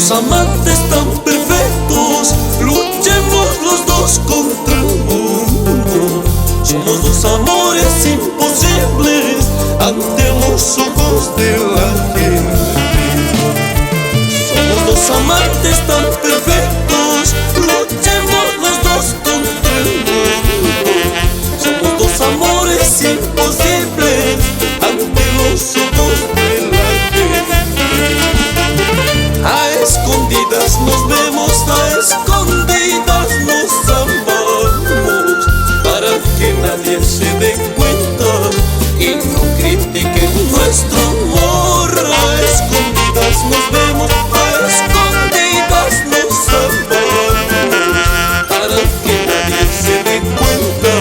dos amantes tan perfectos, luchemos los dos contra el mundo. Somos dos amores imposibles ante los ojos de la gente. Somos dos amantes tan perfectos, luchemos los dos contra el mundo. Somos dos amores imposibles ante los ojos de la gente. A escondidas nos vemos, a escondidas nos amamos, para que nadie se dé cuenta y no critique nuestro amor. A escondidas nos vemos, a escondidas nos amamos, para que nadie se dé cuenta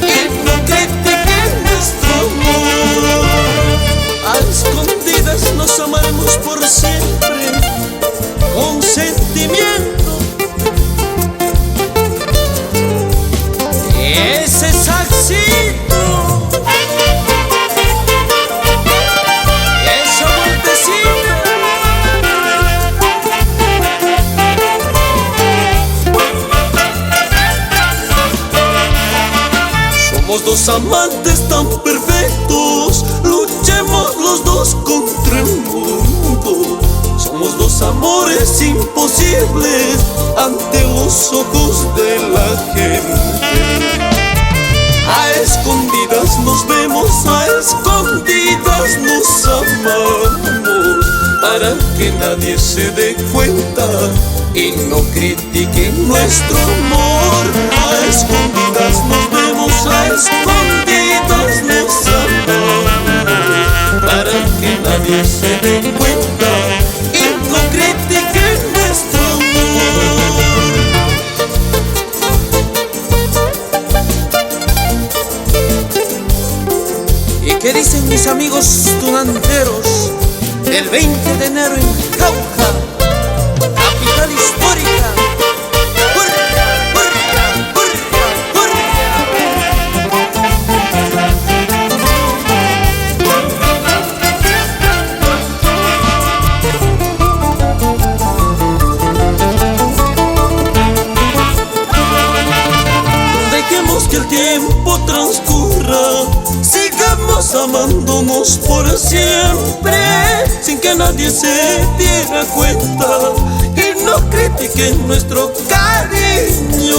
y no critique nuestro amor. A escondidas nos amaremos por siempre, con sentimiento. Ese saxito, esa vueltecita. Somos dos amantes tan perfectos, luchemos los dos contra el mundo. Somos dos amores imposibles ante los ojos de la gente. A escondidas nos vemos, a escondidas nos amamos, para que nadie se dé cuenta y no critique nuestro amor. A escondidas nos vemos, a escondidas nos amamos, para que nadie se dé cuenta y no critique nuestro amor. ¿Y qué dicen mis amigos tunanteros del 20 de enero en Jauja, capital histórica? ¡Hurra, hurra, hurra, hurra! Dejemos que el tiempo transcurra, sigamos amándonos por siempre, sin que nadie se diera cuenta y no critiquen nuestro cariño.